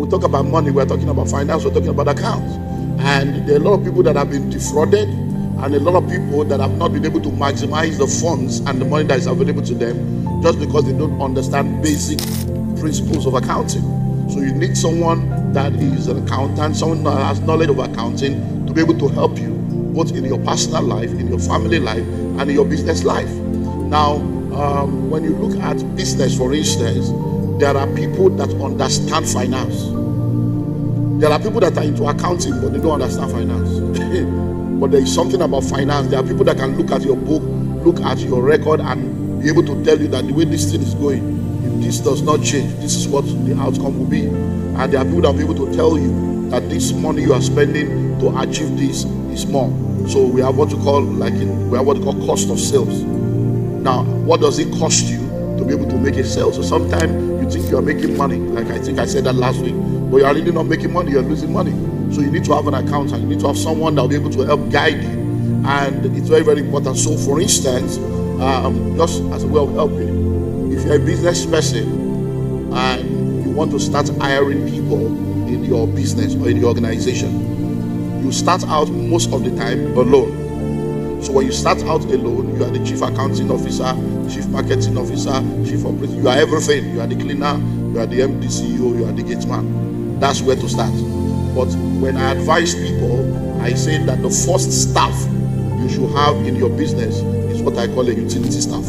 we talk about money, we're talking about finance, we're talking about accounts. And there are a lot of people that have been defrauded, and a lot of people that have not been able to maximize the funds and the money that is available to them just because they don't understand basic principles of accounting. So you need someone that is an accountant, someone that has knowledge of accounting to be able to help you both in your personal life, in your family life, and in your business life. Now, when you look at business, for instance, there are people that understand finance. There are people that are into accounting, but they don't understand finance. But there is something about finance. There are people that can look at your book, look at your record, and be able to tell you that the way this thing is going, if this does not change, this is what the outcome will be. And there are people that will be able to tell you that this money you are spending to achieve this is more. So we have what we call cost of sales. Now, what does it cost you to be able to make a sale? So sometimes you think you are making money, like I think I said that last week, but you are really not making money, you are losing money. So you need to have an accountant, you need to have someone that will be able to help guide you. And it's very, very important. So for instance, just as a way of helping, if you're a business person and you want to start hiring people in your business or in your organization, you start out most of the time alone. So when you start out alone, you are the chief accounting officer, chief marketing officer, chief operating, you are everything. You are the cleaner, you are the MD CEO, you are the gate man. That's where to start. But when I advise people, I say that the first staff you should have in your business is what I call a utility staff.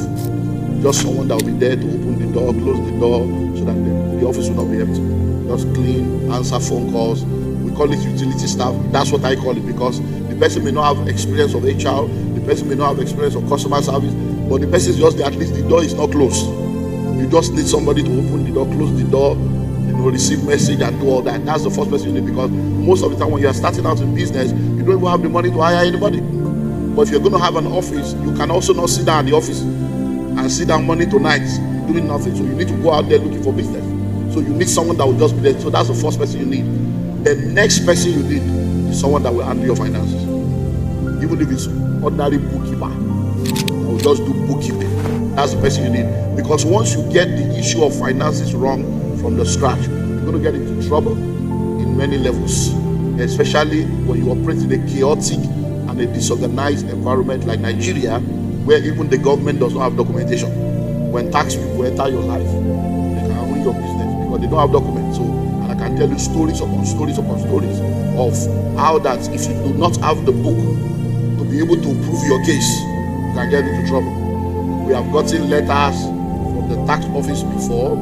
Just someone that will be there to open the door, close the door, so that the office will not be empty. Just clean, answer phone calls. We call it utility staff. That's what I call it, because the person may not have experience of HR, the person may not have experience of customer service, but the person is just there, at least the door is not closed. You just need somebody to open the door, close the door, receive message and do all that. That's the first person you need, because most of the time when you are starting out in business, you don't even have the money to hire anybody. But if you're going to have an office, you can also not sit down at the office and sit down Monday to night doing nothing. So you need to go out there looking for business. So you need someone that will just be there. So that's the first person you need. The next person you need is someone that will handle your finances. Even if it's ordinary bookkeeper, that will just do bookkeeping. That's the person you need. Because once you get the issue of finances wrong from the scratch, you're going to get into trouble in many levels, especially when you operate in a chaotic and a disorganized environment like Nigeria, where even the government does not have documentation. When tax people enter your life, they can ruin your business because they don't have documents. So, and I can tell you stories upon stories upon stories of how that if you do not have the book to be able to prove your case, you can get into trouble. We have gotten letters from the tax office before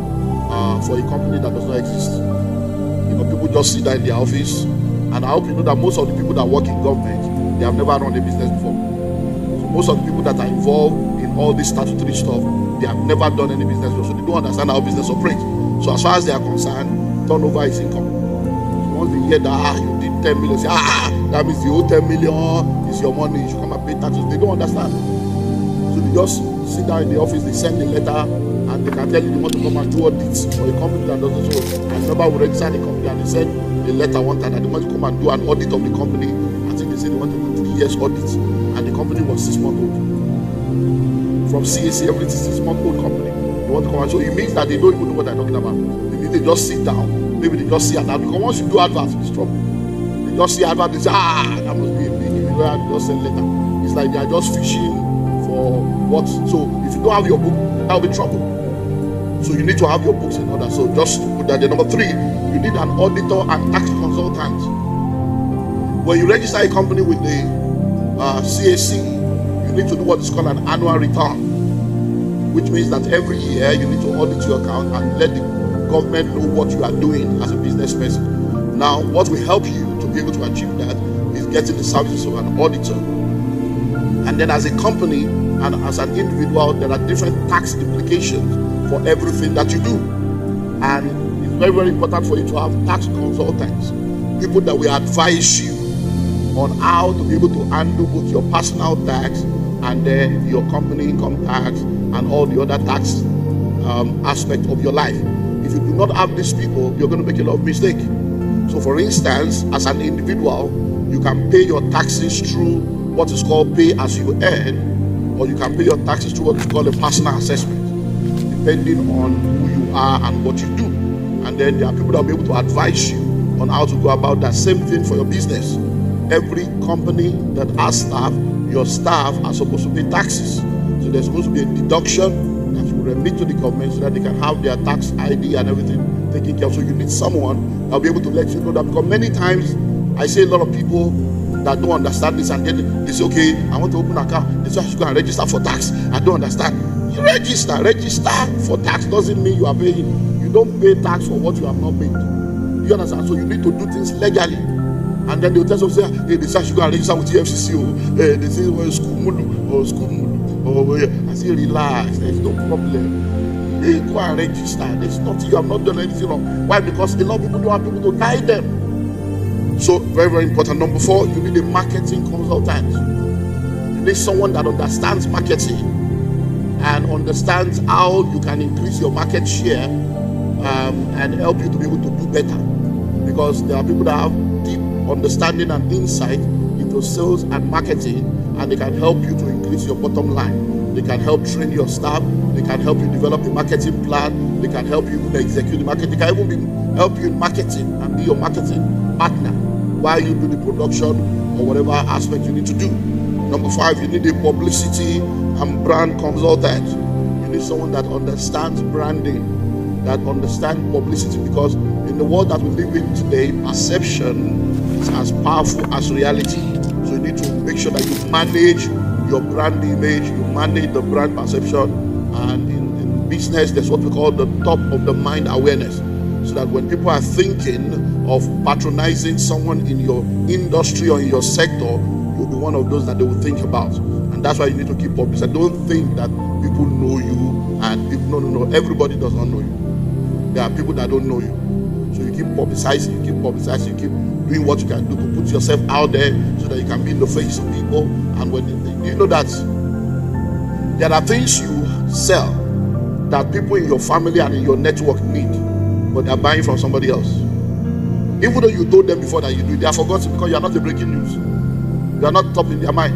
for a company that does not exist. You know, people just sit there in their office, and I hope you know that most of the people that work in government, they have never run a business before. So most of the people that are involved in all this statutory stuff, they have never done any business before, so they don't understand how business operates. So as far as they are concerned, turnover is income. So once they hear that you did 10 million, say that means the whole 10 million is your money, you should come and pay taxes. They don't understand. So they just sit down in the office, they send a letter, and they can tell you they want to come and do audits for a company that doesn't show. I remember we registered the company and they sent a letter one time that they want to come and do an audit of the company. I think they said they want to do 3 years audit, and the company was 6 months old. From CAC, everything 6 months old company. They want to come and so it means that they don't even know what they're talking about. Maybe they just sit down, maybe they just see an ad, because once you do adverts, it's trouble. They just see adverts, they say, that must be a big, they just send letter. It's like they are just fishing for what. So if you don't have your book, that will be trouble. So you need to have your books in order. So just to put that there. Number 3, you need an auditor and tax consultant. When you register a company with the CAC, you need to do what is called an annual return, which means that every year you need to audit your account and let the government know what you are doing as a business person. Now, what will help you to be able to achieve that is getting the services of an auditor. And then as a company and as an individual, there are different tax implications for everything that you do. And it's very, very important for you to have tax consultants, people that will advise you on how to be able to handle both your personal tax and then your company income tax and all the other tax aspects of your life. If you do not have these people, you're going to make a lot of mistakes. So for instance, as an individual, you can pay your taxes through what is called pay as you earn, or you can pay your taxes through what is called a personal assessment, depending on who you are and what you do. And then there are people that will be able to advise you on how to go about that. Same thing for your business. Every company that has staff, your staff are supposed to pay taxes. So there's supposed to be a deduction that will remit to the government so that they can have their tax ID and everything taken care of. So you need someone that will be able to let you know that, because many times I see a lot of people that don't understand this, and then they say, okay, I want to open an account. They say I should go and register for tax. I don't understand. You register for tax doesn't mean you are paying. You don't pay tax for what you have not paid. You understand? So you need to do things legally. And then they'll tell you, say, hey, they say I should go and register with EFCC. They say, well, school. I say, relax. There's no problem. Hey, go and register. There's nothing. You have not done anything wrong. Why? Because a lot of people don't have people to guide them. So very, very important. Number 4, you need a marketing consultant. You need someone that understands marketing and understands how you can increase your market share and help you to be able to do better. Because there are people that have deep understanding and insight into sales and marketing, and they can help you to increase your bottom line. They can help train your staff. They can help you develop the marketing plan. They can help you execute the marketing. They can even help you in marketing and be your marketing partner while you do the production or whatever aspect you need to do. Number 5, you need a publicity and brand consultant. You need someone that understands branding, that understands publicity, because in the world that we live in today, perception is as powerful as reality. So you need to make sure that you manage your brand image, you manage the brand perception, and in business, there's what we call the top of the mind awareness. So that when people are thinking of patronizing someone in your industry or in your sector, you'll be one of those that they will think about. And that's why you need to keep publicity. Don't think that people know you and people, no, everybody does not know you. There are people that don't know you. So you keep publicizing, you keep doing what you can do to put yourself out there so that you can be in the face of people. And when you know that there are things you sell that people in your family and in your network need, but they are buying from somebody else. Even though you told them before that you do it, they have forgotten because you are not the breaking news. You are not top in their mind.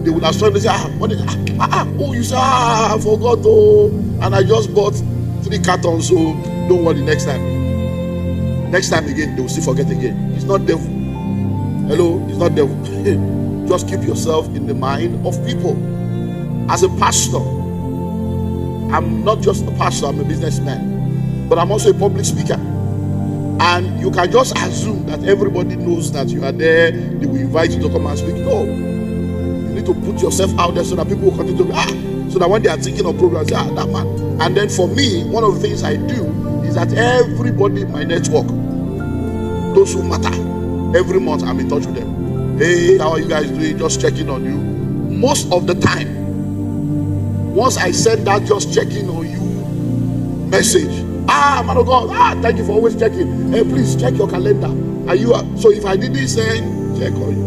They will have started to say, you say, I forgot, and I just bought 3 cartons, so don't worry, next time. Next time again, they will still forget again. It's not devil. Hello, it's not devil. Just keep yourself in the mind of people. As a pastor, I'm not just a pastor, I'm a businessman, but I'm also a public speaker. And you can just assume that everybody knows that you are there, they will invite you to come and speak. No. You need to put yourself out there so that people will continue to so that when they are thinking of programs, that man. And then for me, one of the things I do is that everybody in my network, those who matter, every month I'm in touch with them. Hey, how are you guys doing? Just checking on you. Most of the time, once I send that just checking on you message, man of God, thank you for always checking. Hey, please check your calendar. Are you? So if I didn't send, check on you.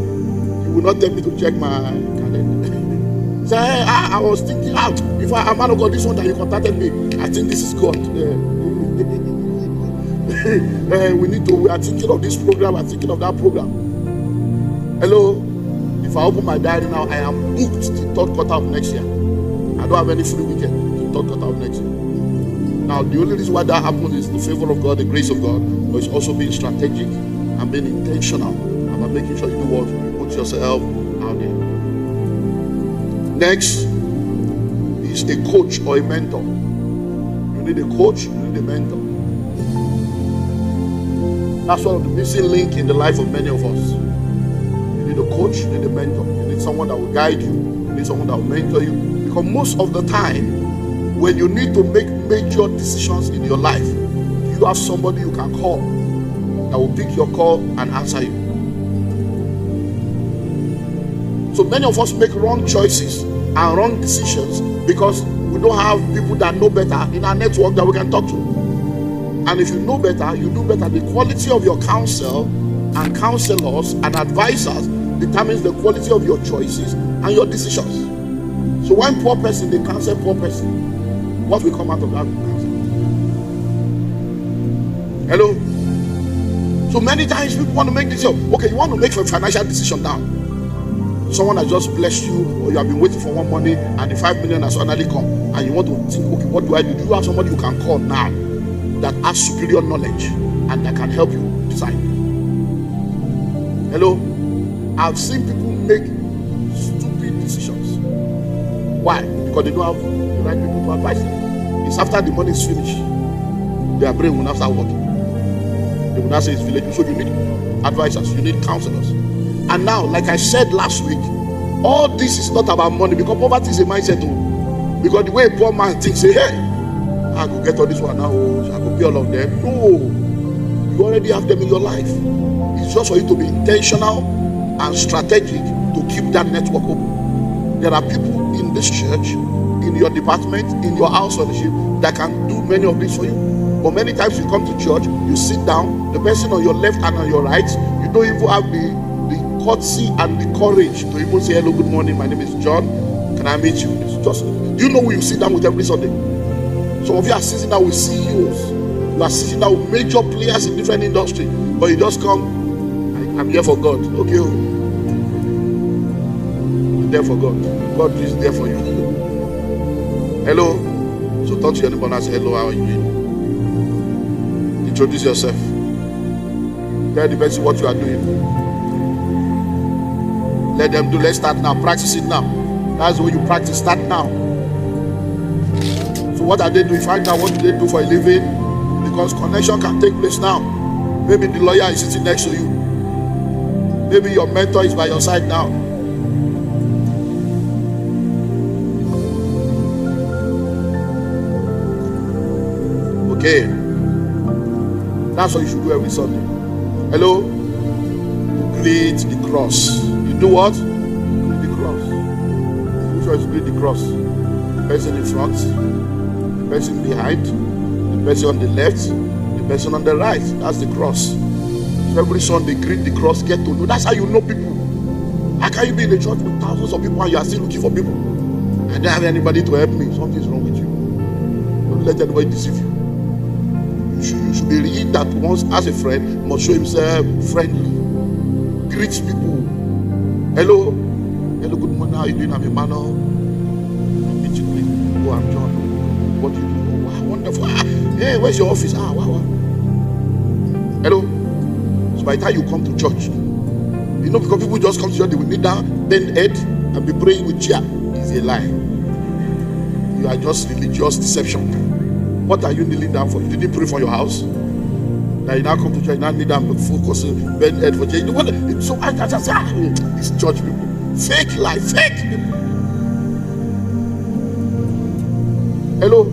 You will not tell me to check my calendar. Say, I was thinking, if I'm man of God, this one that you contacted me, I think this is God. We are thinking of this program, I'm thinking of that program. Hello, if I open my diary now, I am booked the 3rd quarter of next year. I don't have any free weekend, the 3rd quarter of next year. Now, the only reason why that happens is the favor of God, the grace of God, but it's also being strategic and being intentional about making sure you do what you put yourself out there. Next is a coach or a mentor. You need a coach, you need a mentor. That's one of the missing link in the life of many of us. You need a coach, you need a mentor. You need someone that will guide you. You need someone that will mentor you. Because most of the time, when you need to make major decisions in your life, you have somebody you can call that will pick your call and answer you. So many of us make wrong choices and wrong decisions because we don't have people that know better in our network that we can talk to. And if you know better, you do better. The quality of your counsel and counselors and advisors determines the quality of your choices and your decisions. So one poor person, they counsel poor person. What will come out of that counsel? Hello? So many times people want to make decisions. Okay, you want to make a financial decision now. Someone has just blessed you, or you have been waiting for one money and the 5 million has finally come, and you want to think, okay, what do I do? Do you have somebody you can call now that has superior knowledge and that can help you decide. Hello? I've seen people make stupid decisions. Why? Because they don't have the right people to advise them. It's after the money is finished, their brain will now start working. They will now say it's village. So you need advisors, you need counselors. And now, like I said last week, all this is not about money, because poverty is a mindset. Because the way a poor man thinks, say, hey, I could get all this one now, I could pay all of them. No, you already have them in your life. It's just for you to be intentional and strategic to keep that network open. There are people in this church, in your department, in your house ownership, that can do many of this for you. But many times you come to church, you sit down, the person on your left and on your right, you don't even have the courtesy and the courage to even say, hello, good morning, my name is John, can I meet you? It's just, do you know who you sit down with every Sunday? Some of you are sitting down with CEOs, you are sitting down with major players in different industries, but you just come, I'm here for God. Okay, you're there for God. God is there for you. Hello. So talk to your neighbor and say, hello, how are you doing? Introduce yourself. Tell the person what you are doing. Let them do. Let's start now. Practice it now. That's the way you practice. Start now. So what are they doing? Find out what do they do for a living, because connection can take place now. Maybe the lawyer is sitting next to you. Maybe your mentor is by your side now. Okay. That's what you should do every Sunday. Hello? Greet the cross. You do what? Greet the cross. Which one is greet the cross? The person in front, the person behind, the person on the left, the person on the right. That's the cross. So every Sunday, greet the cross, get to know. That's how you know people. How can you be in a church with thousands of people and you are still looking for people? I don't have anybody to help me. Something's wrong with you. Don't let anybody deceive you. You should be real that once as a friend must show himself friendly. Greet people. Hello. Hello, good morning. How are you doing? I'm Emmanuel. Meet you, please. Oh, I'm John. What do you do? Oh, wow, wonderful. Hey, where's your office? Wow. Hello. So by the time you come to church, you know, because people just come to church, they will kneel down, bend head, and be praying with chair. It's a lie. You are just religious deception. What are you kneeling down for? You didn't pray for your house. Now you now come to church, you now kneel down, focus, bend head for church. So I just say, these church people, fake life, fake. Hello.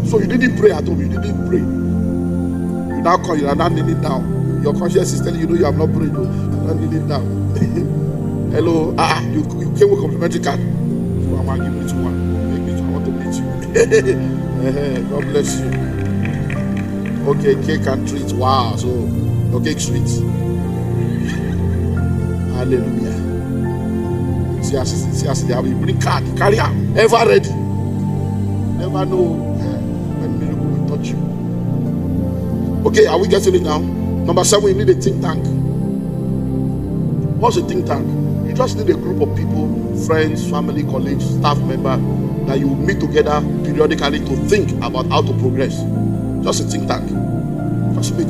So you didn't pray at home. You didn't pray. You now come. You are now kneeling down. Your conscience is telling you, you have not prayed. You are not kneeling down. Hello. You came with complimentary card. So I'm going to give me one. Make me. I want to meet you. God bless you. Okay, cake and treats. Wow, so your cake sweet. Hallelujah. See as they have you bring card, carry out, ever ready. Never know when miracle will touch you. Okay, are we getting it now? Number 7, you need a think tank. What's a think tank? You just need a group of people, friends, family, colleagues, staff member, that you meet together periodically to think about how to progress. Just a think tank. Just meet.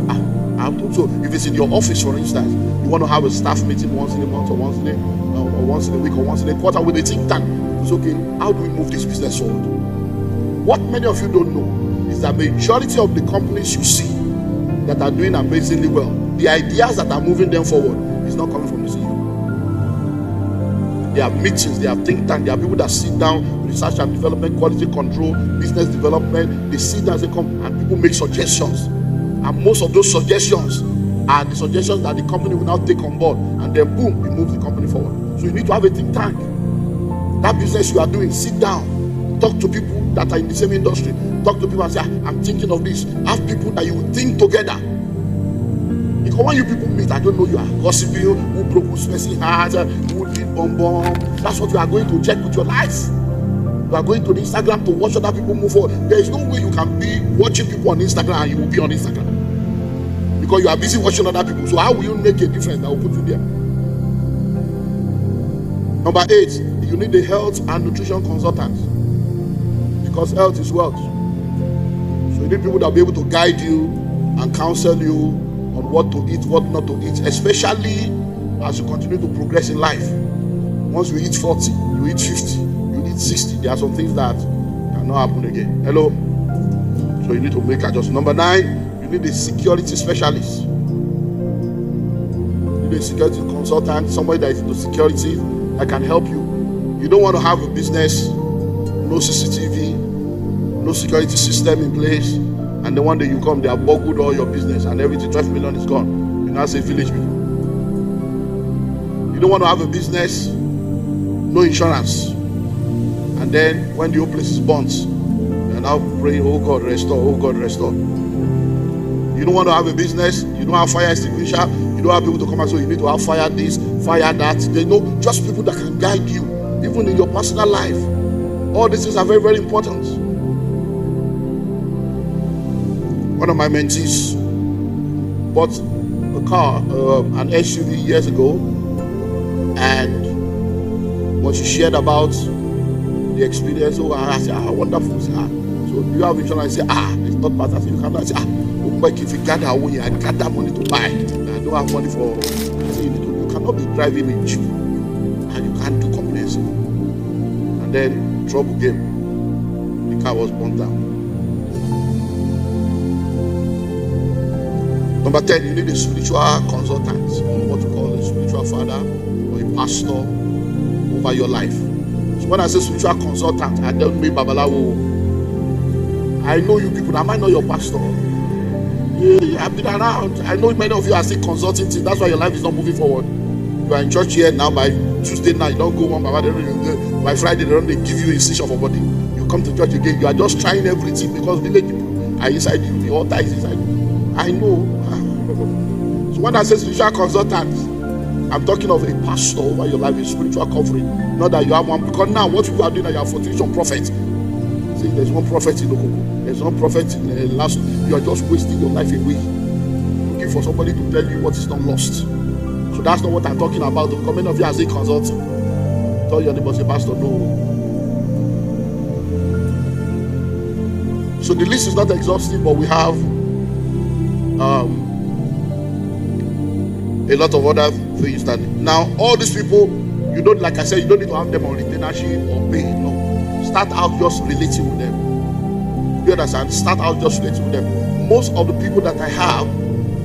So if it's in your office, for instance, you want to have a staff meeting once in a month or once in a week or once in a quarter with a think tank. It's okay. How do we move this business forward? What many of you don't know is that majority of the companies you see that are doing amazingly well, the ideas that are moving them forward is not coming from the CEO. They have meetings, they have think tank, they have people that sit down, research and development, quality control, business development. They sit down, they come, and people make suggestions. And most of those suggestions are the suggestions that the company will now take on board, and then boom, it moves the company forward. So you need to have a think tank. That business you are doing, sit down, talk to people that are in the same industry. Talk to people and say, I'm thinking of this. Have people that you will think together. Because when you people meet, I don't know, you are gossiping, who broke who's messing hard, who did bomb. That's what you are going to check with your life. You are going to the Instagram to watch other people move forward. There is no way you can be watching people on Instagram and you will be on Instagram. Because you are busy watching other people. So how will you make a difference that will put you there? Number 8, you need a health and nutrition consultant. Because health is wealth. So So you need people that will be able to guide you and counsel you on what to eat, what not to eat, especially as you continue to progress in life. Once you eat 40, you eat 50, you eat 60, there are some things that cannot happen again. Hello? So you need to make adjustments. Number 9, you need a security specialist. You need a security consultant, somebody that is into security that can help you. You don't want to have a business, no CCTV, no security system in place, and then one day you come, they have boggled all your business and everything, 12 million is gone. You now say village people. You don't want to have a business, no insurance, and then when the whole place is burnt, you're now praying, oh God, restore, oh God, restore. You don't want to have a business, you don't have fire extinguisher, you don't have people to come and say, you need to have fire this, fire that. They know just people that can guide you, even in your personal life. All these things are very, very important. One of my mentees bought a car, an SUV years ago, and when she shared about the experience, I said, wonderful. So do you have insurance? I said, it's not bad. I said, you cannot. I said, but if you gather away, I gather money to buy. I don't have money for. I said, you cannot be driving with cheap, and you can't do comprehensive. And then trouble came. The car was burnt down. Number 10, you need a spiritual consultant, or what we call a spiritual father or a pastor over your life. So when I say spiritual consultant, I don't mean Babalawo. I know you people. Am I not your pastor? Yeah, I've been around. I know many of you are still consulting things. That's why your life is not moving forward. You are in church here now. By Tuesday night, you don't go on. By Friday, they don't give you a incision for body. You come to church again. You are just trying everything because village people are inside you. The altar is inside you. I know. So when I say spiritual consultant, I'm talking of a pastor over your life, a spiritual covering. Not that you have one, because now what you are doing, you are fortification prophet. See, there's one prophet in Okoko. There's one prophet in the last. You are just wasting your life away, looking for somebody to tell you what is not lost. So that's not what I'm talking about. The comment of you as a consultant. Tell your neighbor, say, Pastor, no. So the list is not exhaustive, but we have a lot of other things that now all these people, you don't, like I said, you don't need to have them on retainership or pay. No, start out just relating with them. You understand? Start out just relating with them. Most of the people that I have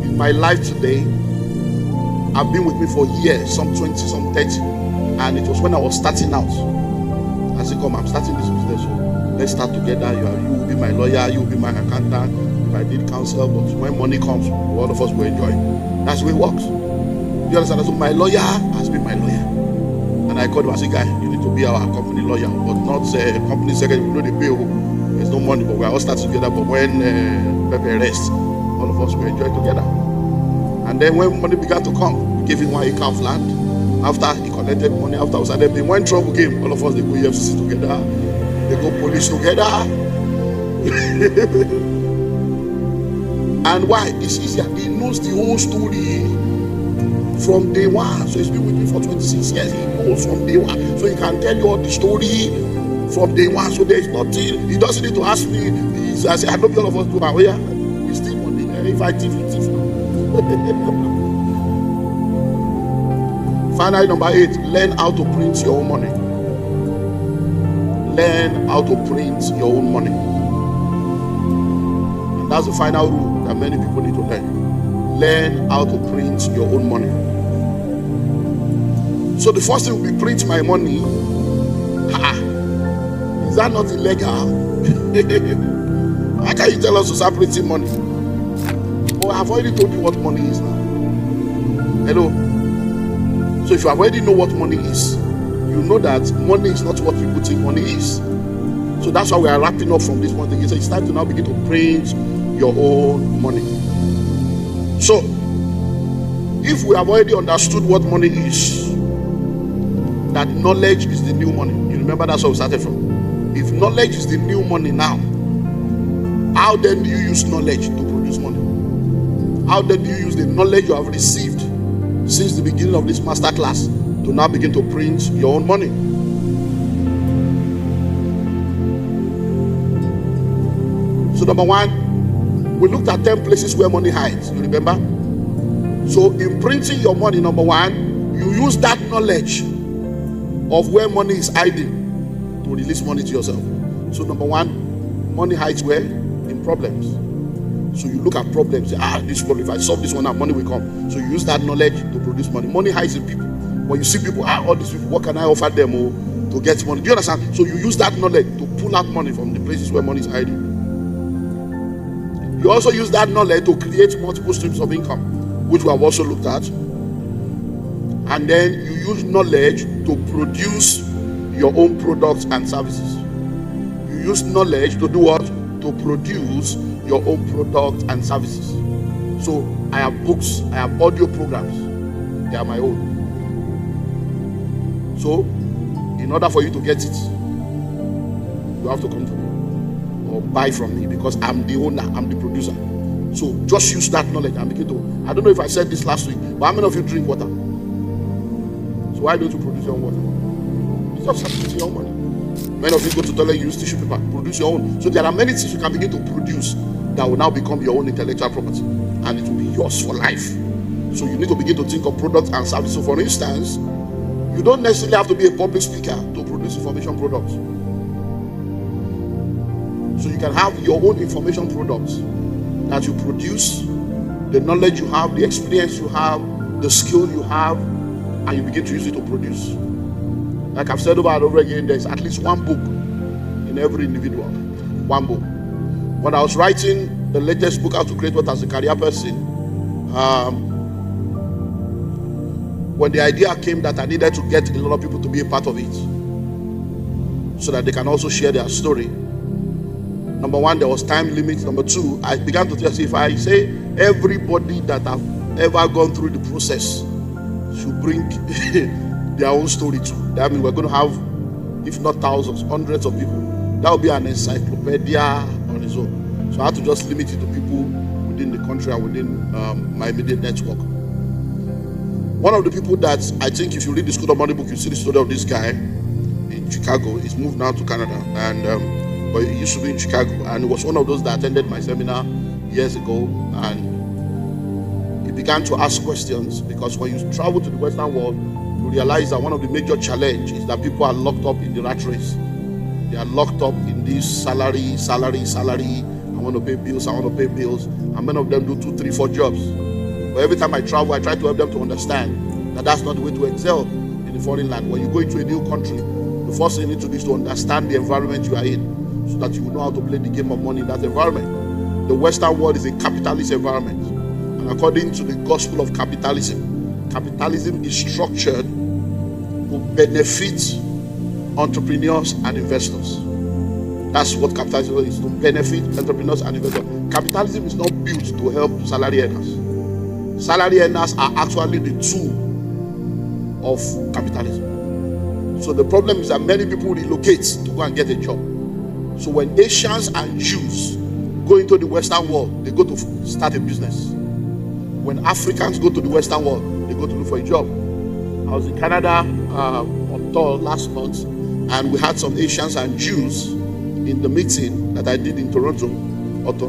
in my life today have been with me for years, some 20, some 30, and it was when I was starting out. I said, come, I'm starting this business, so let's start together. You will be my lawyer, you will be my accountant. I need counsel, but when money comes, all of us will enjoy. That's the way it works. You understand? So my lawyer has been my lawyer, and I called him and said, guy, you need to be our company lawyer, but not company secretary. We know the pay. There's no money, but we are all starting together. But when Pepe rests, all of us will enjoy together. And then when money began to come, we gave him 1 acre of land. After he collected money, afterwards, and then when trouble came, all of us, they go EFCC together, they go police together. And why? It's easier. He knows the whole story from day one. So he's been with me for 26 years. He knows from day one. So he can tell you all the story from day one. So there's nothing. He doesn't need to ask me. I say, I know all of us do my way. We still money. If I thief, you thief. Finally, number 8, learn how to print your own money. Learn how to print your own money. And that's the final rule that many people need to learn. Learn how to print your own money. So the first thing will be print my money. Is that not illegal? How can you tell us to start printing money? Oh, I've already told you what money is now. Hello? So if you already know what money is, you know that money is not what people think money is. So that's why we are wrapping up from this one thing. It's time to now begin to print your own money. So, if we have already understood what money is, that knowledge is the new money. You remember that's where we started from. If knowledge is the new money now, how then do you use knowledge to produce money? How then do you use the knowledge you have received since the beginning of this master class to now begin to print your own money? So number 1, We looked at 10 places where money hides. You remember? So in printing your money, number one, you use that knowledge of where money is hiding to release money to yourself. So number one, money hides where? In problems. So you look at problems, say, this problem, if I solve this one, now money will come. So you use that knowledge to produce money. Money hides in people. When you see people, all these people, what can I offer them to get money? Do you understand? So you use that knowledge to pull out money from the places where money is hiding. You also use that knowledge to create multiple streams of income, which we have also looked at. And then you use knowledge to produce your own products and services. You use knowledge to do what? To produce your own products and services. So I have books, I have audio programs, they are my own. So in order for you to get it, you have to come to me or buy from me, because I'm the owner, I'm the producer. So just use that knowledge and begin to, I don't know if I said this last week, but how many of you drink water? So why don't you produce your own water? It's just substitute your own money. Many of you go to the toilet, you use tissue paper, produce your own. So there are many things you can begin to produce that will now become your own intellectual property, and it will be yours for life. So you need to begin to think of products and services. So for instance, you don't necessarily have to be a public speaker to produce information products. So you can have your own information products that you produce, the knowledge you have, the experience you have, the skill you have, and you begin to use it to produce. Like I've said over and over again, there's at least one book in every individual. One book. When I was writing the latest book, How to Create Wealth as a Career Person, when the idea came that I needed to get a lot of people to be a part of it, so that they can also share their story. Number one, there was time limit. Number two, I began to just, if I say everybody that have ever gone through the process should bring their own story too. That means we're going to have, if not thousands, hundreds of people. That will be an encyclopedia on its own. So I had to just limit it to people within the country and within my immediate network. One of the people that I think, if you read the School of Money book, you see the story of this guy in Chicago. He's moved now to Canada, and but he used to be in Chicago, and he was one of those that attended my seminar years ago, and he began to ask questions, because when you travel to the Western world, you realize that one of the major challenges is that people are locked up in the rat race. They are locked up in this salary. I want to pay bills, and many of them do 2, 3, 4 jobs. But every time I travel, I try to help them to understand that that's not the way to excel in a foreign land. When you go into a new country, the first thing you need to do is to understand the environment you are in, so that you will know how to play the game of money in that environment. The Western world is a capitalist environment, and according to the gospel of capitalism, capitalism is structured to benefit entrepreneurs and investors. That's what capitalism is, to benefit entrepreneurs and investors. Capitalism is not built to help salary earners. Salary earners are actually the tool of capitalism. So the problem is that many people relocate to go and get a job. So when Asians and Jews go into the Western world, they go to start a business. When Africans go to the Western world, they go to look for a job. I was in Canada on tour last month, and we had some Asians and Jews in the meeting that I did in Toronto. And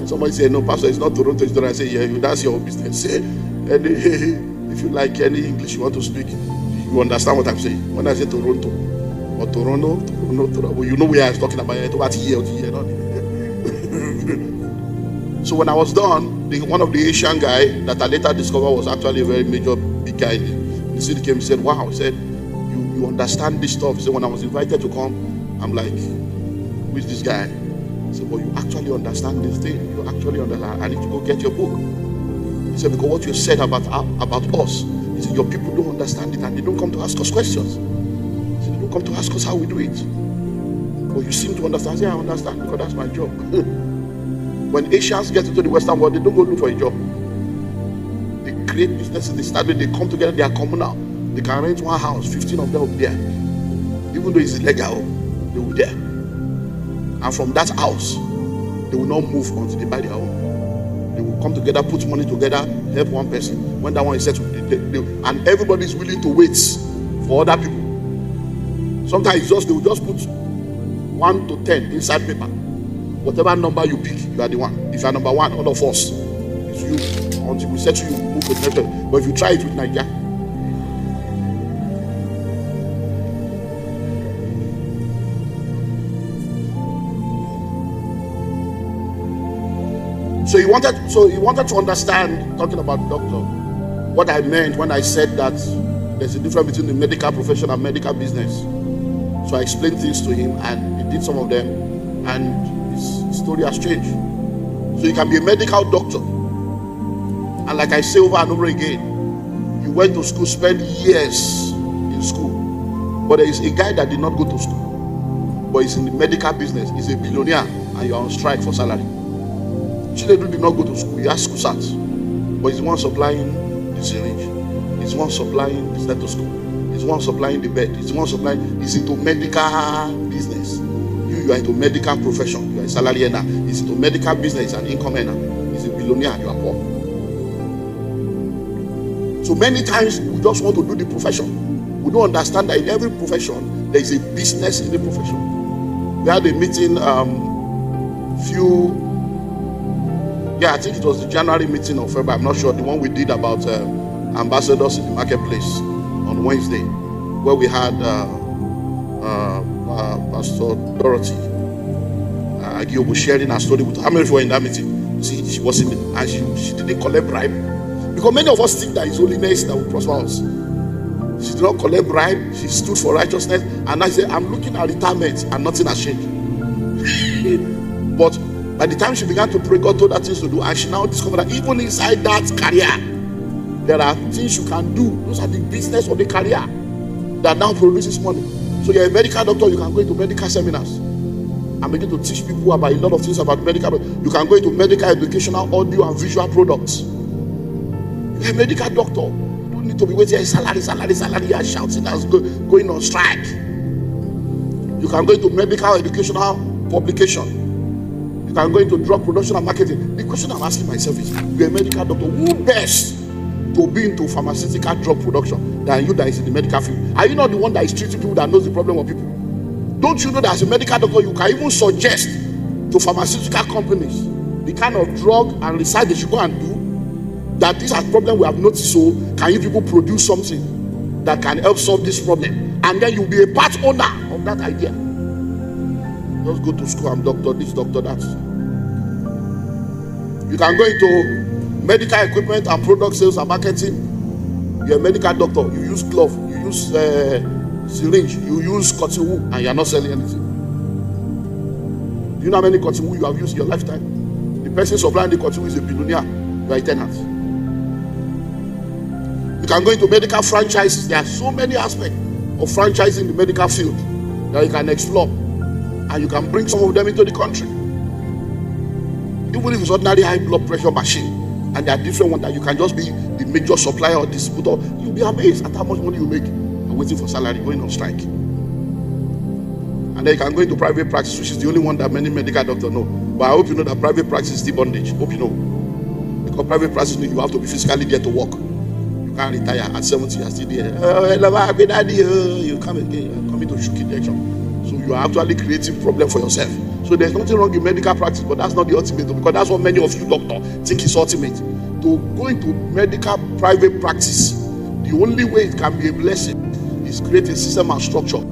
somebody said, no, Pastor, it's not Toronto, it's Toronto. I say, yeah, that's your business. And if you like any English you want to speak, you understand what I'm saying. When I say Toronto, or Toronto, well, you know where I was talking about it, about here. So when I was done, one of the Asian guy that I later discovered was actually a very major big guy in the city came and said, wow, he said, you understand this stuff. He said, when I was invited to come, I'm like, who is this guy? He said, well, you actually understand this thing. You actually understand. I need to go get your book. He said, because what you said about us, he said, your people don't understand it, and they don't come to ask us questions. He said, they don't come to ask us how we do it. But you seem to understand. I said, I understand, because that's my job. When Asians get into the Western world, they don't go look for a job. They create businesses, they start, they come together, they are communal. They can rent one house, 15 of them will be there. Even though it's illegal, they will be there. And from that house, they will not move until they buy their own. They will come together, put money together, help one person. When that one is settled, and everybody is willing to wait for other people. Sometimes they will just put 1 to 10 inside paper. Whatever number you pick, you are the one. If you are number 1, all of us, it's you. Until we settle you, move to the next one. But if you try it with Nigeria, so he wanted to understand, talking about doctor, what I meant when I said that there's a difference between the medical profession and medical business. So I explained things to him, and he did some of them, and his story has changed. So you can be a medical doctor, and like I say over and over again, you went to school, spent years in school, but there is a guy that did not go to school, but he's in the medical business, he's a billionaire, and you're on strike for salary. Chinedu did not go to school, he has school sat, but he's the one supplying the syringe, he's the one supplying the stethoscope, he's the one supplying the bed, he's the one supplying, he's into medical business. You are into medical profession, you are a salary earner, he's into medical business, an income earner, he's a billionaire, you are poor. So many times we just want to do the profession. We don't understand that in every profession there is a business in the profession. We had a meeting I think it was the January meeting of February, I'm not sure, the one we did about ambassadors in the marketplace on Wednesday, where we had Pastor Dorothy Agiobu sharing her story with her. How many were in that meeting? See, she was in it, and she didn't collect bribe, because many of us think that it's holiness that will prosper us. She did not collect bribe, she stood for righteousness, and I said, I'm looking at retirement and nothing has changed. But by the time she began to pray, God told her things to do, and she now discovered that even inside that career, there are things you can do. Those are the business or the career that now produces money. So you're a medical doctor, you can go into medical seminars and begin to teach people about a lot of things about medical. You can go into medical educational audio and visual products. You're a medical doctor. You don't need to be waiting salary, and shouting as going on strike. You can go into medical educational publication. You can go into drug production and marketing. The question I'm asking myself is, you're a medical doctor, who best to be into pharmaceutical drug production than you that is in the medical field? Are you not the one that is treating people that knows the problem of people? Don't you know that as a medical doctor, you can even suggest to pharmaceutical companies the kind of drug and research they should go and do, that this is a problem we have noticed, so can you people produce something that can help solve this problem? And then you'll be a part owner of that idea. Just go to school, I'm doctor this, doctor that. You can go into medical equipment and product sales and marketing. You're a medical doctor, you use glove, you use syringe, you use cotton wool, and you're not selling anything. Do you know how many cotton wool you have used in your lifetime? The person supplying the cotton wool is a billionaire, you are a tenant. You can go into medical franchises. There are so many aspects of franchising in the medical field that you can explore, and you can bring some of them into the country. Even if it's ordinary high blood pressure machine, and there are different ones that you can just be the major supplier or distributor, you'll be amazed at how much money you make and waiting for salary, going on strike. And then you can go into private practice, which is the only one that many medical doctors know. But I hope you know that private practice is still bondage. Hope you know. Because private practice, you have to be physically there to work. You can't retire at 70, you're still there. You come again, you're coming to shoot injection. So you are actually creating problem for yourself. So there's nothing wrong in medical practice, but that's not the ultimate, because that's what many of you doctors think is ultimate. To go into medical private practice, the only way it can be a blessing is create a system and structure